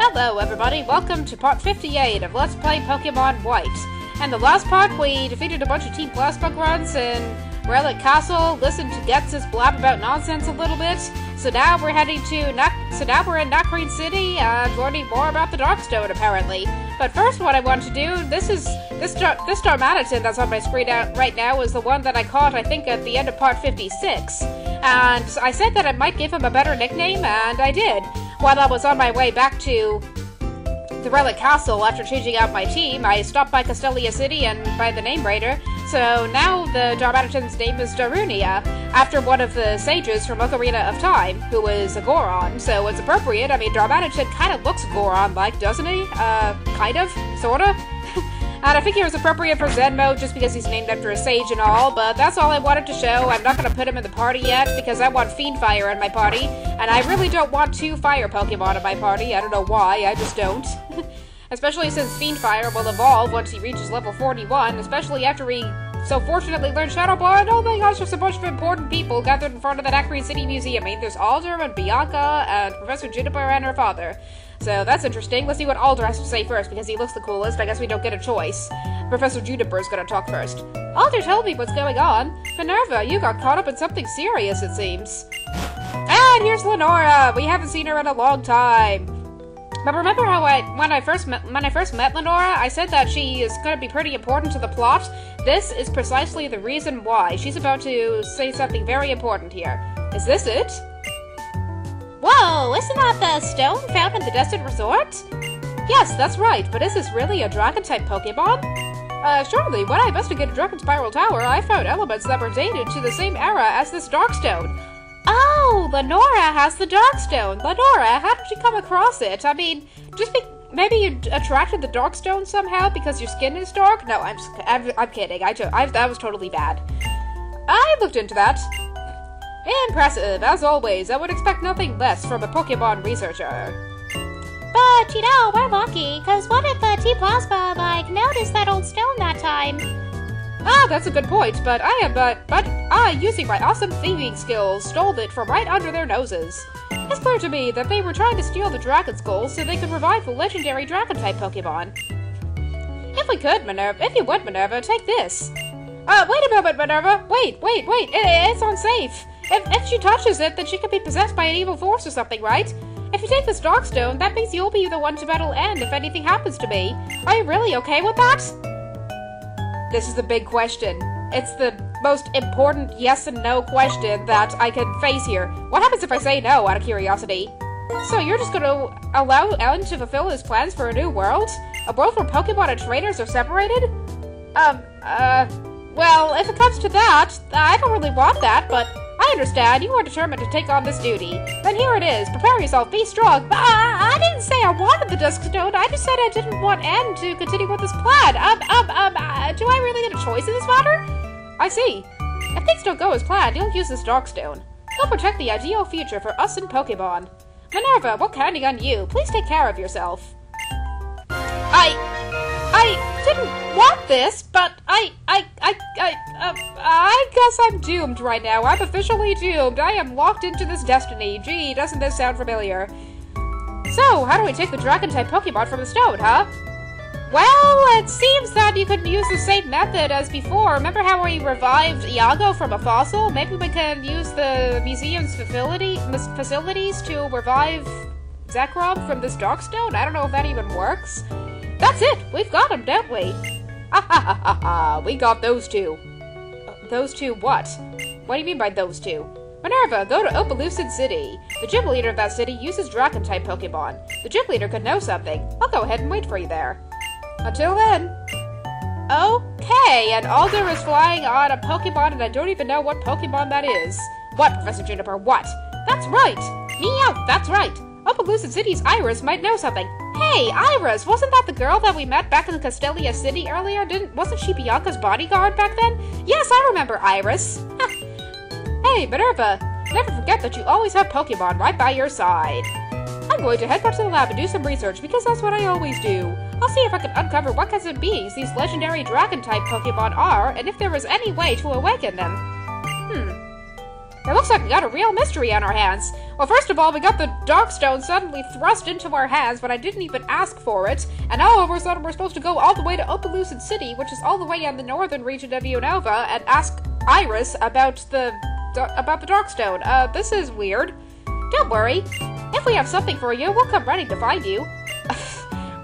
Hello everybody, welcome to part 58 of Let's Play Pokemon White. And the last part, we defeated a bunch of Team Plasma grunts in Relic Castle, listened to Ghetsis blab about nonsense a little bit. So now we're heading to we're in Nacrene City and learning more about the Darkstone apparently. But first what I want to do, this Darmanitan that's on my screen right now is the one that I caught I think at the end of part 56. And I said that I might give him a better nickname, and I did. While I was on my way back to the Relic Castle after changing out my team, I stopped by Castelia City and by the name Raider. So now the Darmanitan's name is Darunia, after one of the sages from Ocarina of Time, who is a Goron. So it's appropriate. I mean, Darmanitan kind of looks Goron-like, doesn't he? Kind of? Sorta? And I think it was appropriate for Zen mode just because he's named after a sage and all, but that's all I wanted to show. I'm not going to put him in the party yet because I want Fiendfire in my party, and I really don't want 2 fire Pokemon in my party. I don't know why, I just don't. Especially since Fiendfire will evolve once he reaches level 41, especially after he so fortunately learned Shadow Ball, and oh my gosh, there's a bunch of important people gathered in front of the Nacrene City Museum. I mean, there's Alder and Bianca and Professor Juniper and her father. So that's interesting. Let's see what Alder has to say first, because he looks the coolest. I guess we don't get a choice. Professor Juniper's gonna talk first. Alder, tell me what's going on. Minerva, you got caught up in something serious, it seems. And here's Lenora! We haven't seen her in a long time. But remember how when I first met Lenora, I said that she is gonna be pretty important to the plot? This is precisely the reason why. She's about to say something very important here. Is this it? Whoa, isn't that the stone found in the Desert Resort? Yes, that's right, but is this really a Dragon-type Pokemon? Surely, when I investigated Dragon Spiral Tower, I found elements that were dated to the same era as this Darkstone. Oh, Lenora has the Darkstone! Lenora, how did you come across it? I mean, maybe you attracted the Darkstone somehow because your skin is dark? No, I'm kidding. That was totally bad. I looked into that. Impressive, as always. I would expect nothing less from a Pokemon researcher. But, you know, we're lucky, because what if T-Plasma, noticed that old stone that time? Ah, that's a good point, but I, using my awesome thieving skills, stole it from right under their noses. It's clear to me that they were trying to steal the Dragon Skulls so they could revive the legendary Dragon-type Pokemon. If you would, Minerva, take this. Wait a moment, Minerva! Wait, it's unsafe! If she touches it, then she could be possessed by an evil force or something, right? If you take this Darkstone, that means you'll be the one to battle End if anything happens to me. Are you really okay with that? This is the big question. It's the most important yes and no question that I can face here. What happens if I say no, out of curiosity? So you're just gonna allow End to fulfill his plans for a new world? A world where Pokemon and trainers are separated? Well, if it comes to that, I don't really want that, but I understand you are determined to take on this duty. Then here it is. Prepare yourself, be strong. But I didn't say I wanted the Darkstone. I just said I didn't want N to continue with this plan. Do I really get a choice in this matter? I see. If things don't go as planned, you'll use this Darkstone. You'll protect the ideal future for us and Pokemon. Minerva, we're counting on you. Please take care of yourself. I didn't want this, but I guess I'm doomed right now. I'm officially doomed. I am locked into this destiny. Gee, doesn't this sound familiar? So, how do we take the Dragon-type Pokemon from the stone, huh? Well, it seems that you could use the same method as before. Remember how we revived Iago from a fossil? Maybe we can use the museum's facilities to revive Zekrom from this Darkstone? I don't know if that even works. That's it! We've got them, don't we? Ha ha ha ha ha! We got those two. Those two what? What do you mean by those two? Minerva, go to Opalucid City. The gym leader of that city uses Dragon-type Pokemon. The gym leader could know something. I'll go ahead and wait for you there. Until then. Okay, and Alder is flying on a Pokemon and I don't even know what Pokemon that is. What, Professor Juniper, what? That's right! Meow, that's right! Opalucid City's Iris might know something. Hey, Iris! Wasn't that the girl that we met back in Castelia City earlier? Wasn't she Bianca's bodyguard back then? Yes, I remember Iris. Hey, Minerva! Never forget that you always have Pokemon right by your side. I'm going to head back to the lab and do some research because that's what I always do. I'll see if I can uncover what kinds of beings these legendary Dragon-type Pokemon are and if there is any way to awaken them. It looks like we got a real mystery on our hands. Well, first of all, we got the Darkstone suddenly thrust into our hands when I didn't even ask for it, and all of a sudden we're supposed to go all the way to Opelucid City, which is all the way in the northern region of Unova, and ask Iris about the Darkstone. This is weird. Don't worry. If we have something for you, we'll come running to find you.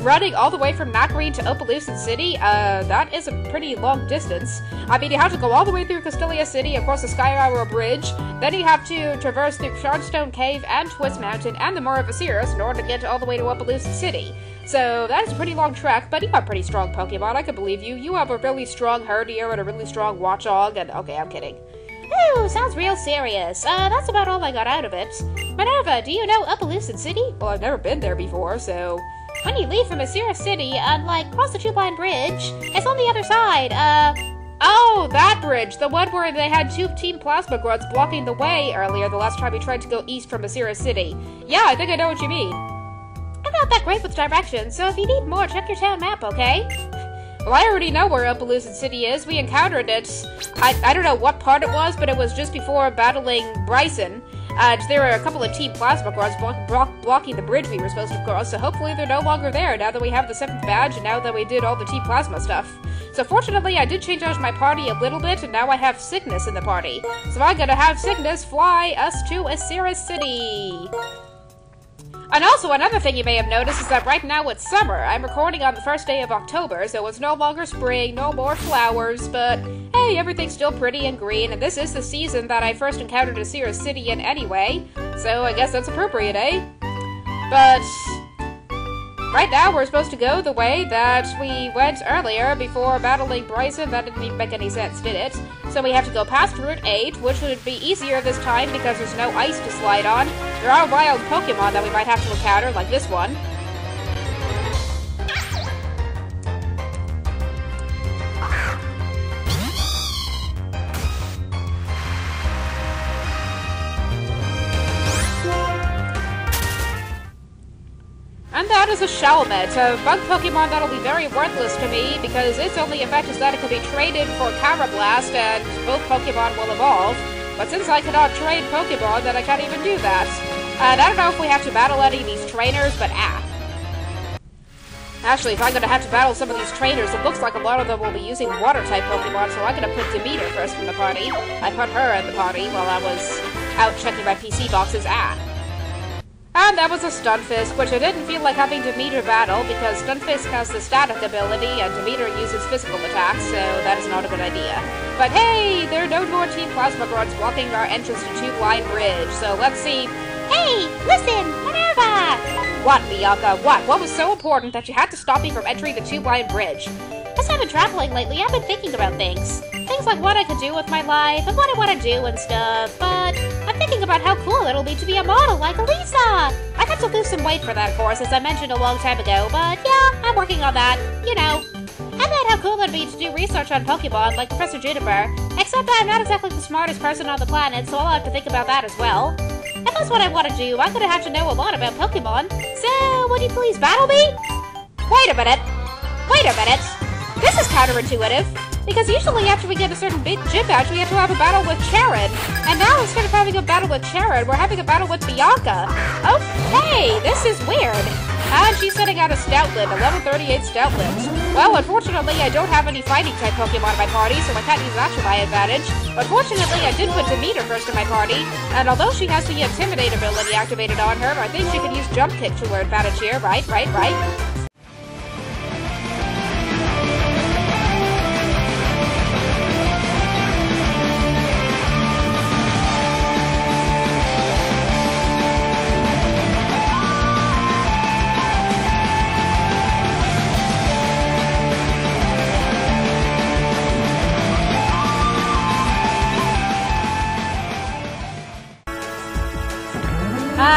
Running all the way from Nacrene to Opelucid City, that is a pretty long distance. I mean, you have to go all the way through Castelia City, across the Drowbridge, then you have to traverse through Shardstone Cave and Twist Mountain and the Moor of Osiris in order to get all the way to Opelucid City. So, that is a pretty long trek, but you have pretty strong Pokemon, I can believe you. You have a really strong Herdier and a really strong Watchog, and okay, I'm kidding. Ooh, sounds real serious. That's about all I got out of it. Minerva, do you know Opelucid City? Well, I've never been there before, so... When you leave from Osiris City and, cross the two-line bridge, it's on the other side, Oh, that bridge! The one where they had two Team Plasma Grunts blocking the way earlier the last time we tried to go east from Osiris City. Yeah, I think I know what you mean. I'm not that great with directions, so if you need more, check your town map, okay? Well, I already know where Opelucid City is. We encountered it. I don't know what part it was, but it was just before battling Bryson. There were a couple of Team Plasma Grunts blocking the bridge we were supposed to cross, so hopefully they're no longer there now that we have the 7th badge and now that we did all the Team Plasma stuff. So fortunately, I did change out my party a little bit, and now I have Cygnus in the party. So I'm gonna have Cygnus fly us to Osiris City! And also, another thing you may have noticed is that right now it's summer. I'm recording on the first day of October, so it's no longer spring, no more flowers, but hey, everything's still pretty and green, and this is the season that I first encountered Osiris City in anyway, so I guess that's appropriate, eh? But right now we're supposed to go the way that we went earlier before battling Bryson. That didn't even make any sense, did it? So we have to go past Route 8, which would be easier this time because there's no ice to slide on. There are wild Pokemon that we might have to encounter, like this one. And that is a Shalmet, a bug Pokemon that'll be very worthless to me because its only effect is that it can be traded for Carablast and both Pokemon will evolve. But since I cannot trade Pokemon, then I can't even do that. And I don't know if we have to battle any of these trainers, but Actually, if I'm gonna have to battle some of these trainers, it looks like a lot of them will be using Water-type Pokemon, so I'm gonna put Demeter first in the party. I put her in the party while I was out checking my PC boxes, And that was a Stunfisk, which I didn't feel like having Demeter battle, because Stunfisk has the static ability, and Demeter uses physical attacks, so that is not a good idea. But hey, there are no more Team Plasma Grunts blocking our entrance to Two-Line Bridge, so let's see. Hey, listen, Minerva! What, Bianca, what? What was so important that you had to stop me from entering the Two-Line Bridge? As I've been traveling lately, I've been thinking about things. Things like what I could do with my life, and what I want to do and stuff, but I'm thinking about how cool it'll be to be a model like Elisa! I had to lose some weight for that, of course, as I mentioned a long time ago, but yeah, I'm working on that, you know. I thought how cool it'd be to do research on Pokemon like Professor Juniper, except that I'm not exactly the smartest person on the planet, so I'll have to think about that as well. If that's what I want to do, I'm gonna have to know a lot about Pokemon, so would you please battle me? Wait a minute. This is counterintuitive, because usually after we get a certain big gym badge, we have to have a battle with Charon. And now instead of having a battle with Charon, we're having a battle with Bianca. Okay, this is weird. And she's sending out a Stoutland, a level 38 Stoutland. Well, unfortunately, I don't have any fighting-type Pokemon in my party, so I can't use that to my advantage. But fortunately, I did put Demeter first in my party, and although she has the Intimidate ability activated on her, I think she can use Jump Kick to her advantage here, right?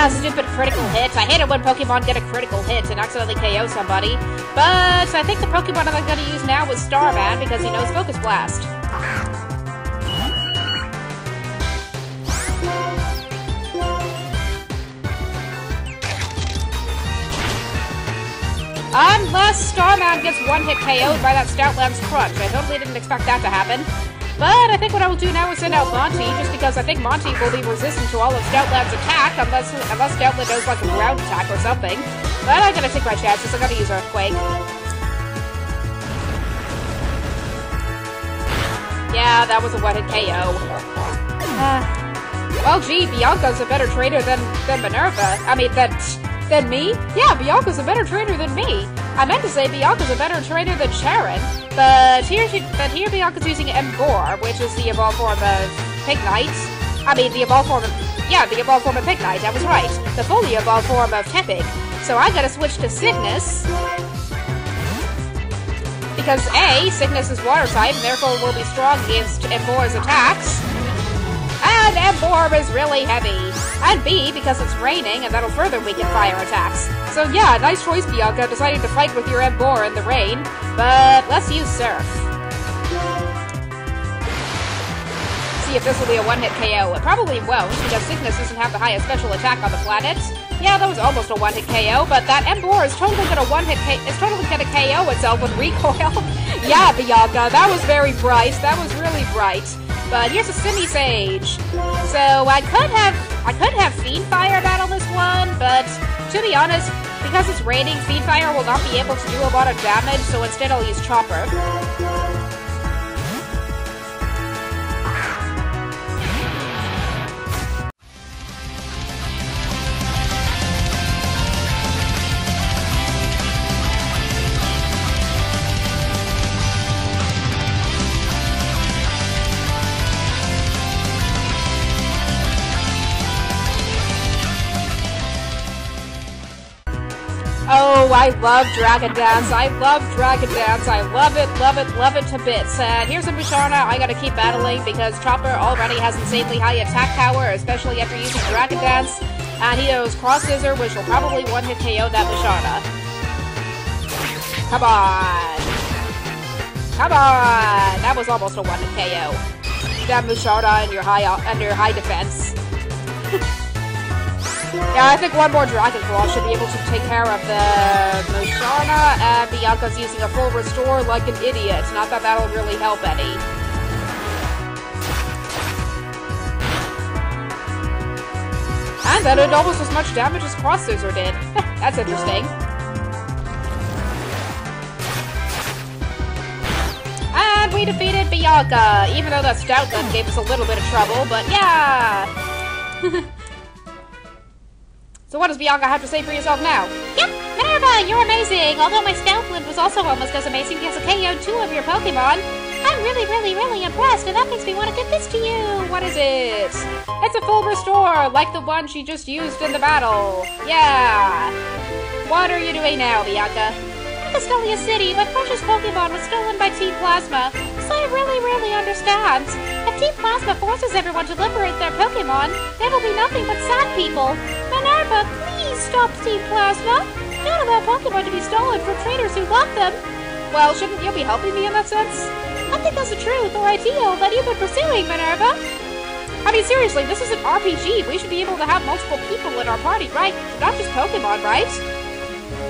Stupid critical hit. I hate it when Pokemon get a critical hit and accidentally KO somebody. But I think the Pokemon I'm going to use now is Starman because he knows Focus Blast. Unless Starman gets one-hit KO'd by that Stoutland's Crunch. I totally didn't expect that to happen. But I think what I will do now is send out Monty, just because I think Monty will be resistant to all of Stoutland's attack, unless Stoutland knows like a ground attack or something. But I gotta take my chances, I gotta use Earthquake. Yeah, that was a one-hit KO. Well, gee, Bianca's a better trainer than Minerva. I mean, than me? Yeah, Bianca's a better trainer than me. I meant to say Bianca's a better trainer than Sharon, but here Bianca's using Embor, which is the evolved form of Pignite. I mean, the evolved form of Pignite, I was right. The fully evolved form of Tepig. So I gotta switch to Cygnus. Because A, Cygnus is water type, and therefore will be strong against Embor's attacks. And Embor is really heavy. And B, because it's raining, and that'll further weaken fire attacks. So yeah, nice choice, Bianca, deciding to fight with your Embor in the rain. But let's use Surf. See if this will be a one-hit KO. It probably won't, because Cygnus doesn't have the highest special attack on the planet. Yeah, that was almost a one-hit KO, but that Embor is totally gonna KO itself with recoil. Yeah, Bianca, that was very bright. That was really bright. But here's a Semi-Sage. So I could have Fiendfire battle this one, but to be honest, because it's raining, Fiendfire will not be able to do a lot of damage, so instead I'll use Chopper. Oh, I love Dragon Dance. I love Dragon Dance. I love it, love it, love it to bits. And here's a Musharna I gotta keep battling because Chopper already has insanely high attack power, especially after using Dragon Dance. And he knows Cross Scissor, which will probably one-hit KO that Musharna. Come on. Come on. That was almost a one-hit KO. That Musharna and your high defense. Yeah, I think one more Dragon Claw should be able to take care of the Musharna, and Bianca's using a full restore like an idiot. Not that that'll really help any. And that did almost as much damage as Cross Scissor did. That's interesting. And we defeated Bianca, even though that Stoutland gave us a little bit of trouble, but yeah! So what does Bianca have to say for yourself now? Yep, Minerva, you're amazing! Although my Stoutland was also almost as amazing because it KO'd 2 of your Pokemon. I'm really, really, really impressed, and that makes me want to give this to you! What is it? It's a full restore, like the one she just used in the battle. Yeah! What are you doing now, Bianca? Castelia City, my precious Pokemon was stolen by Team Plasma, so I really, really understand. If Team Plasma forces everyone to liberate their Pokemon, there will be nothing but sad people. Minerva, please stop Team Plasma. Don't allow Pokemon to be stolen from trainers who love them. Well, shouldn't you be helping me in that sense? I think that's the truth or ideal that you've been pursuing, Minerva. I mean, seriously, this is an RPG. We should be able to have multiple people in our party, right? Not just Pokemon, right?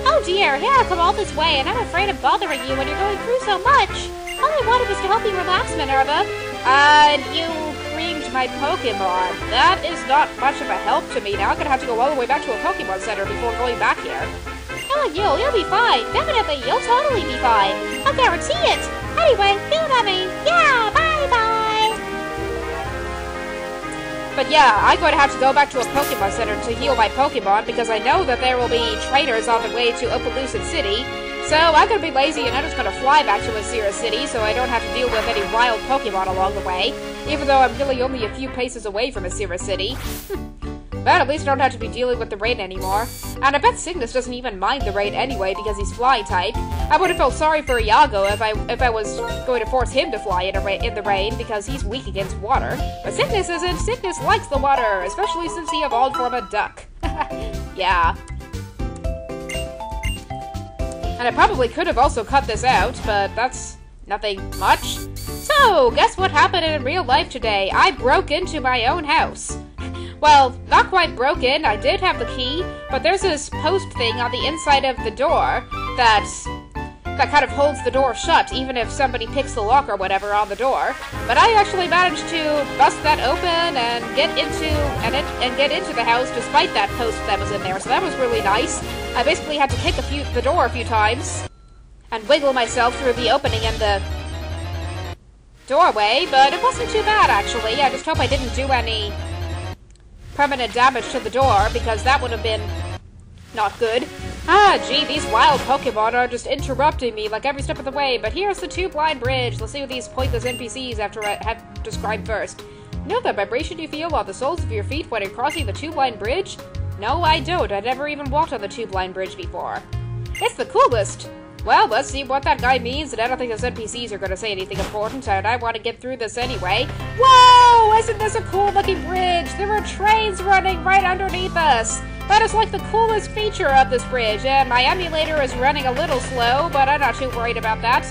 Oh dear, here I come all this way, and I'm afraid of bothering you when you're going through so much. All I wanted was to help you relax, Minerva. And you creamed my Pokemon. That is not much of a help to me. Now I'm gonna have to go all the way back to a Pokemon Center before going back here. Oh, you'll be fine. Definitely, you'll totally be fine. I'll guarantee it. Anyway, feel at me. Yeah, bye-bye. But yeah, I'm going to have to go back to a Pokemon Center to heal my Pokemon because I know that there will be trainers on the way to Opelucid City. So I'm going to be lazy and I'm just going to fly back to Azira City so I don't have to deal with any wild Pokemon along the way, even though I'm really only a few paces away from Azira City. But at least I don't have to be dealing with the rain anymore. And I bet Cygnus doesn't even mind the rain anyway because he's flying type. I would have felt sorry for Iago if I was going to force him to fly in the rain because he's weak against water. But Cygnus isn't. Cygnus likes the water, especially since he evolved from a duck. Yeah. And I probably could have also cut this out, but that's nothing much. So, guess what happened in real life today? I broke into my own house. Well, not quite broken, I did have the key, but there's this post thing on the inside of the door that that kind of holds the door shut, even if somebody picks the lock or whatever on the door. But I actually managed to bust that open and get into the house despite that post that was in there, so that was really nice. I basically had to kick the door a few times and wiggle myself through the opening in the doorway, but it wasn't too bad, actually. I just hope I didn't do any permanent damage to the door, because that would have been not good. Ah, gee, these wild Pokemon are just interrupting me like every step of the way, but here's the two-blind bridge. Let's see what these pointless NPCs have described first. Know the vibration you feel on the soles of your feet when you're crossing the two-blind bridge? No, I don't. I've never even walked on the two-blind bridge before. It's the coolest. Well, let's see what that guy means, and I don't think those NPCs are going to say anything important, and I want to get through this anyway. Whoa! Isn't this a cool-looking bridge? There are trains running right underneath us! That is like the coolest feature of this bridge, and my emulator is running a little slow, but I'm not too worried about that.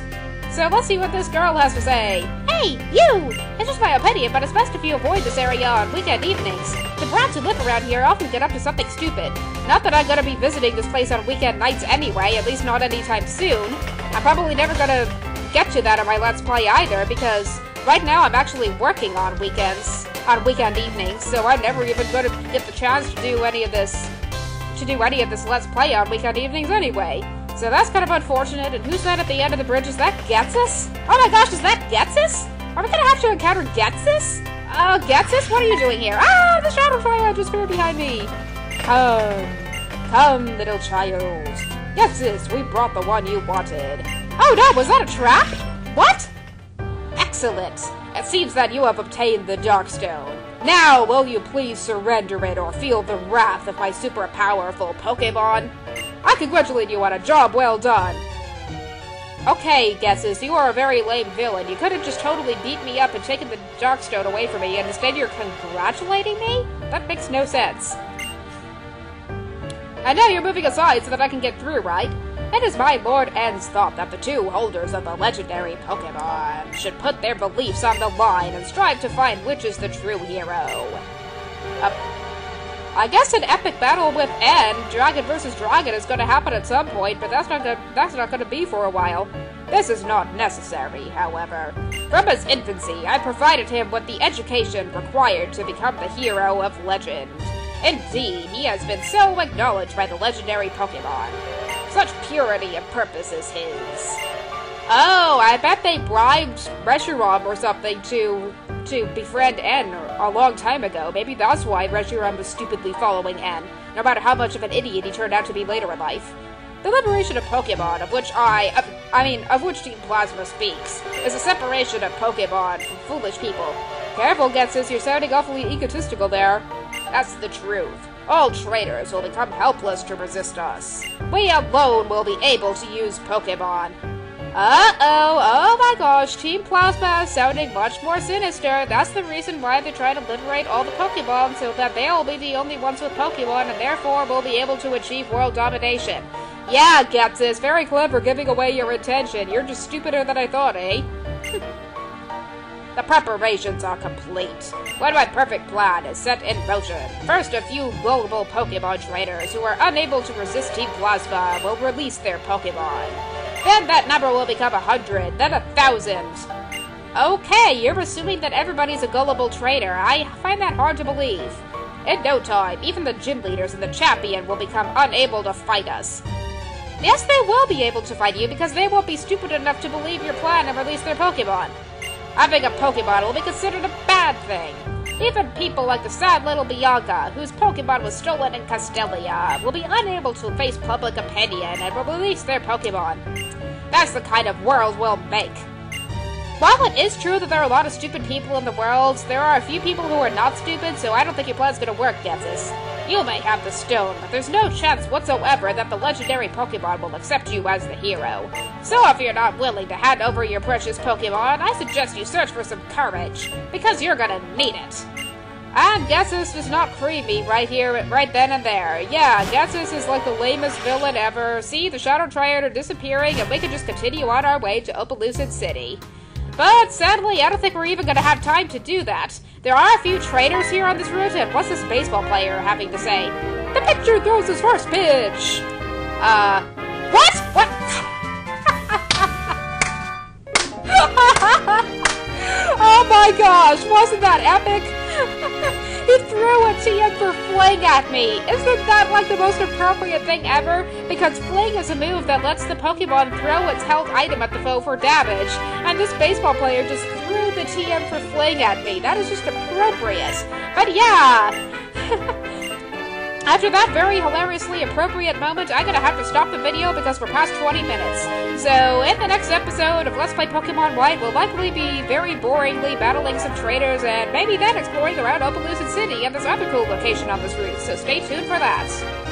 So let's see what this girl has to say. Hey, you! It's just my opinion, but it's best if you avoid this area on weekend evenings. The brats who live around here often get up to something stupid. Not that I'm gonna be visiting this place on weekend nights anyway, at least not anytime soon. I'm probably never gonna get to that on my Let's Play either, because right now I'm actually working on weekends, on weekend evenings, so I'm never even gonna get the chance to do any of this Let's Play on weekend evenings anyway. So that's kind of unfortunate, and who's that at the end of the bridge? Is that Ghetsis? Oh my gosh, is that Ghetsis? Are we gonna have to encounter Ghetsis? Ghetsis, what are you doing here? Ah, the Shadow Fire just appeared behind me. Come, little child. Ghetsis, we brought the one you wanted. Oh no, was that a trap? What? Excellent. It seems that you have obtained the Darkstone. Now, will you please surrender it or feel the wrath of my super powerful Pokemon? I congratulate you on a job well done. Okay, Ghetsis, you are a very lame villain. You could have just totally beat me up and taken the Darkstone away from me, and instead you're congratulating me? That makes no sense. And now you're moving aside so that I can get through, right? It is my Lord N's thought that the two holders of the legendary Pokemon should put their beliefs on the line and strive to find which is the true hero. I guess an epic battle with N, Dragon versus Dragon, is going to happen at some point, but that's not going to be for a while. This is not necessary, however. From his infancy, I provided him with the education required to become the hero of legend. Indeed, he has been so acknowledged by the legendary Pokemon. Such purity of purpose is his. Oh, I bet they bribed Reshiram or something to befriend N a long time ago. Maybe that's why Reshiram was stupidly following N, no matter how much of an idiot he turned out to be later in life. The liberation of Pokemon, of which Team Plasma speaks, is a separation of Pokemon from foolish people. Careful, Ghetsis, you're sounding awfully egotistical there. That's the truth. All traitors will become helpless to resist us. We alone will be able to use Pokemon. Oh my gosh, Team Plasma is sounding much more sinister. That's the reason why they're trying to liberate all the Pokemon, so that they'll be the only ones with Pokemon, and therefore will be able to achieve world domination. Yeah, Ghetsis, very clever giving away your intention. You're just stupider than I thought, eh? The preparations are complete. When my perfect plan is set in motion, first a few gullible Pokemon trainers who are unable to resist Team Plasma will release their Pokemon. Then that number will become 100, then 1,000. Okay, you're assuming that everybody's a gullible trainer. I find that hard to believe. In no time, even the gym leaders and the champion will become unable to fight us. Yes, they will be able to fight you because they won't be stupid enough to believe your plan and release their Pokemon. Having a Pokemon will be considered a bad thing. Even people like the sad little Bianca, whose Pokemon was stolen in Castelia, will be unable to face public opinion and will release their Pokemon. That's the kind of world we'll make. While it is true that there are a lot of stupid people in the world, there are a few people who are not stupid, so I don't think your plan's gonna work, Ghetsis. You may have the stone, but there's no chance whatsoever that the legendary Pokemon will accept you as the hero. So if you're not willing to hand over your precious Pokemon, I suggest you search for some courage, because you're gonna need it. And Ghetsis does not cream me right then and there. Yeah, Ghetsis is like the lamest villain ever. See, the Shadow Triad are disappearing, and we can just continue on our way to Opelucid City. But sadly, I don't think we're even gonna have time to do that. There are a few trainers here on this route, and what's this baseball player having to say? The pitcher throws his first pitch! What? What? my gosh, wasn't that epic? He threw a TM for Fling at me. Isn't that like the most appropriate thing ever? Because Fling is a move that lets the Pokemon throw its health item at the foe for damage. And this baseball player just threw the TM for Fling at me. That is just appropriate. But yeah. After that very hilariously appropriate moment, I'm gonna have to stop the video because we're past 20 minutes. So, in the next episode of Let's Play Pokemon White, we'll likely be very boringly battling some trainers and maybe then exploring around Opelousas City and this other cool location on this route, so stay tuned for that.